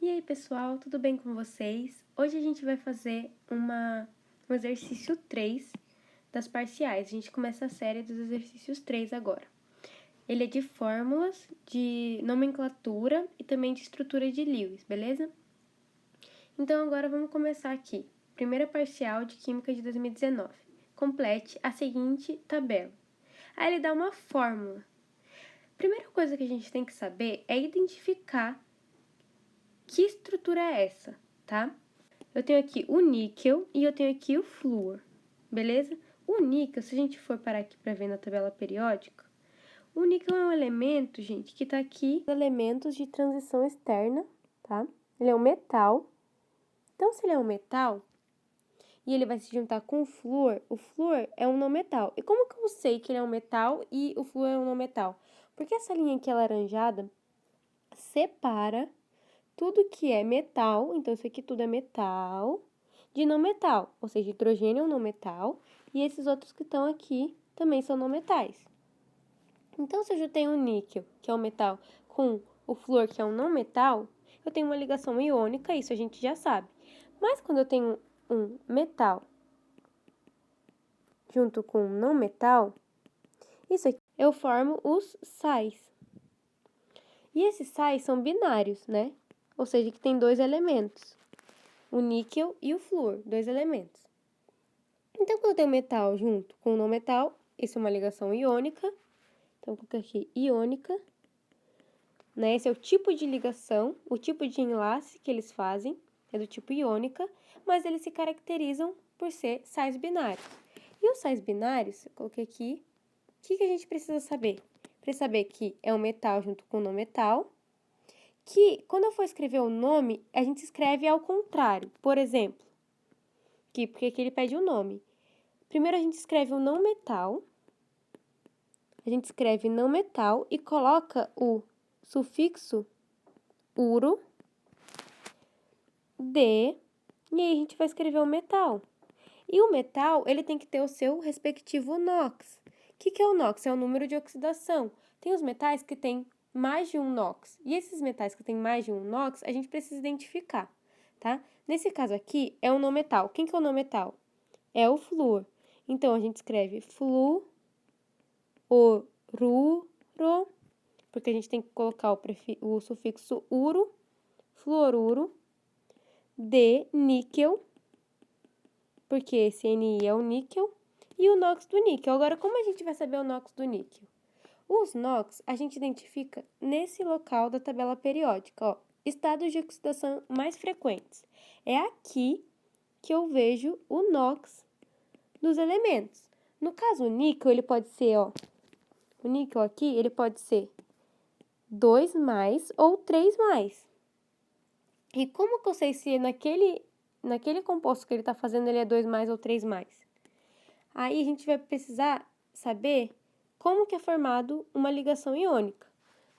E aí, pessoal, tudo bem com vocês? Hoje a gente vai fazer um exercício 3 das parciais. A gente começa a série dos exercícios 3 agora. Ele é de fórmulas, de nomenclatura e também de estrutura de Lewis, beleza? Então, agora vamos começar aqui. Primeira parcial de Química de 2019. Complete a seguinte tabela. Aí ele dá uma fórmula. Primeira coisa que a gente tem que saber é identificar que estrutura é essa, tá? Eu tenho aqui o níquel e eu tenho aqui o flúor, beleza? O níquel, se a gente for parar aqui para ver na tabela periódica, o níquel é um elemento, gente, que tá aqui, elementos de transição externa, tá? Ele é um metal. Então, se ele é um metal e ele vai se juntar com o flúor é um não metal. E como que eu sei que ele é um metal e o flúor é um não metal? Porque essa linha aqui alaranjada separa tudo que é metal, então isso aqui tudo é metal, de não metal, ou seja, hidrogênio é um não metal, e esses outros que estão aqui também são não metais. Então, se eu juntei um níquel, que é um metal, com o flúor, que é um não metal, eu tenho uma ligação iônica, isso a gente já sabe. Mas quando eu tenho um metal junto com um não metal, isso aqui eu formo os sais. E esses sais são binários, né? Ou seja, que tem dois elementos, o níquel e o flúor, dois elementos. Então, quando eu tenho metal junto com não metal, isso é uma ligação iônica. Então, vou colocar aqui iônica, né? Esse é o tipo de ligação, o tipo de enlace que eles fazem, é do tipo iônica, mas eles se caracterizam por ser sais binários. E os sais binários, eu coloquei aqui, o que a gente precisa saber? Precisa saber que é um metal junto com não metal, que quando eu for escrever o nome, a gente escreve ao contrário. Por exemplo, aqui, porque aqui ele pede o nome. Primeiro a gente escreve o não metal, e coloca o sufixo uro, de, e aí a gente vai escrever o metal. E o metal, ele tem que ter o seu respectivo NOx. O que é o NOx? É o número de oxidação. Tem os metais que têm mais de um NOx. E esses metais que têm mais de um NOx, a gente precisa identificar, tá? Nesse caso aqui, é o não metal. Quem que é o não metal? É o flúor. Então, a gente escreve fluoruro, porque a gente tem que colocar o sufixo uro, fluoruro, de níquel, porque esse Ni é o níquel, e o NOx do níquel. Agora, como a gente vai saber o NOx do níquel? Os NOx a gente identifica nesse local da tabela periódica, ó, estados de oxidação mais frequentes. É aqui que eu vejo o NOx dos elementos. No caso, o níquel, ele pode ser, ó, o níquel aqui, ele pode ser 2 mais ou 3 mais. E como que eu sei se naquele composto que ele está fazendo ele é 2 mais ou 3 mais? Aí a gente vai precisar saber como que é formado uma ligação iônica.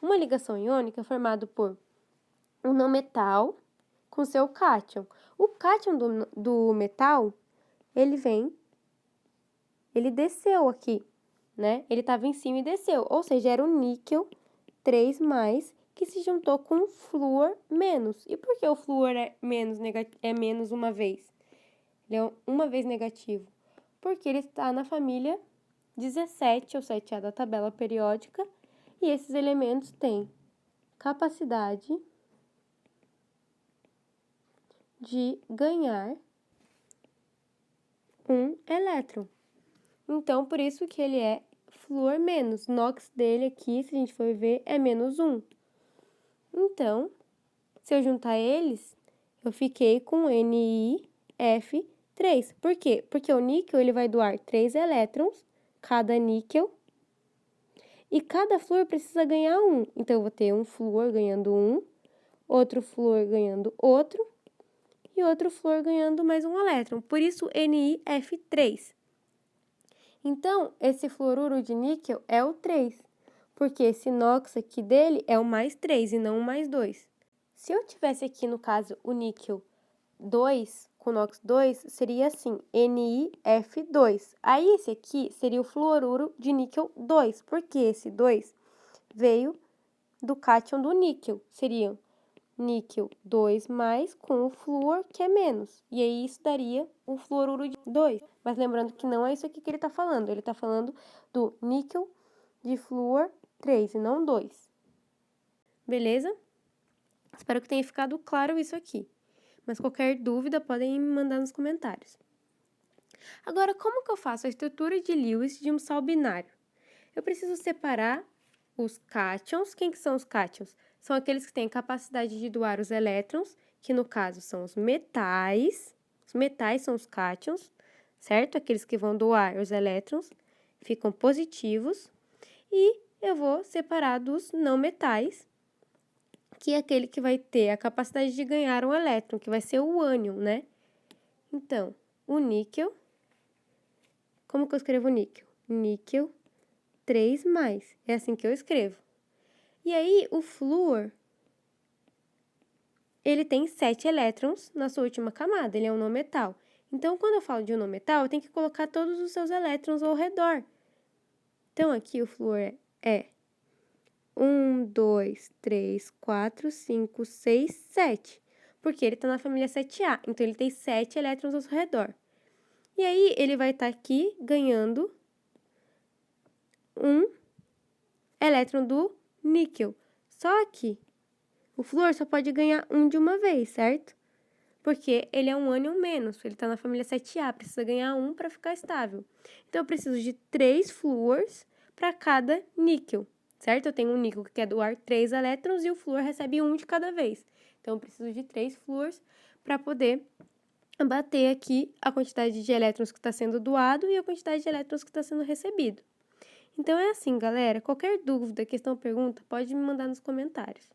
Uma ligação iônica é formada por um não metal com seu cátion. O cátion do metal, ele desceu aqui, né? Ele estava em cima e desceu, ou seja, era um níquel 3 mais que se juntou com o flúor menos. E por que o flúor é menos uma vez? Ele é uma vez negativo. Porque ele está na família 17, ou 7A da tabela periódica, e esses elementos têm capacidade de ganhar um elétron. Então, por isso que ele é flúor menos. NOx dele aqui, se a gente for ver, é menos 1. Então, se eu juntar eles, eu fiquei com NiF3. Por quê? Porque o níquel ele vai doar 3 elétrons, cada níquel, e cada flúor precisa ganhar 1. Então, eu vou ter um flúor ganhando 1, outro flúor ganhando outro, e outro flúor ganhando mais um elétron. Por isso, NiF3. Então, esse fluoruro de níquel é o 3, porque esse NOx aqui dele é o mais 3 e não o mais 2. Se eu tivesse aqui, no caso, o níquel 2 com NOx 2, seria assim, NiF2. Aí, esse aqui seria o fluoruro de níquel 2, porque esse 2 veio do cátion do níquel. Seriam níquel 2+, com o flúor, que é menos. E aí, isso daria o fluoruro de 2. Mas lembrando que não é isso aqui que ele está falando. Ele está falando do níquel de flúor 3 e não 2. Beleza? Espero que tenha ficado claro isso aqui. Mas qualquer dúvida, podem me mandar nos comentários. Agora, como que eu faço a estrutura de Lewis de um sal binário? Eu preciso separar os cátions. Quem que são os cátions? São aqueles que têm capacidade de doar os elétrons, que no caso são os metais. Os metais são os cátions, certo? Aqueles que vão doar os elétrons, ficam positivos. E eu vou separar dos não metais, que é aquele que vai ter a capacidade de ganhar um elétron, que vai ser o ânion, né? Então, o níquel, como que eu escrevo níquel? Níquel 3+, é assim que eu escrevo. E aí, o flúor, ele tem 7 elétrons na sua última camada, ele é um não metal. Então, quando eu falo de um não metal, eu tenho que colocar todos os seus elétrons ao redor. Então, aqui o flúor é 1, 2, 3, 4, 5, 6, 7. Porque ele está na família 7A, então ele tem 7 elétrons ao seu redor. E aí, ele vai estar aqui ganhando um elétron do níquel. Só que o flúor só pode ganhar um de uma vez, certo? Porque ele é um ânion menos, ele está na família 7A, precisa ganhar um para ficar estável. Então, eu preciso de 3 flúors para cada níquel, certo? Eu tenho um níquel que quer doar 3 elétrons e o flúor recebe um de cada vez. Então, eu preciso de 3 flúors para poder bater aqui a quantidade de elétrons que está sendo doado e a quantidade de elétrons que está sendo recebido. Então, é assim, galera. Qualquer dúvida, questão, pergunta, pode me mandar nos comentários.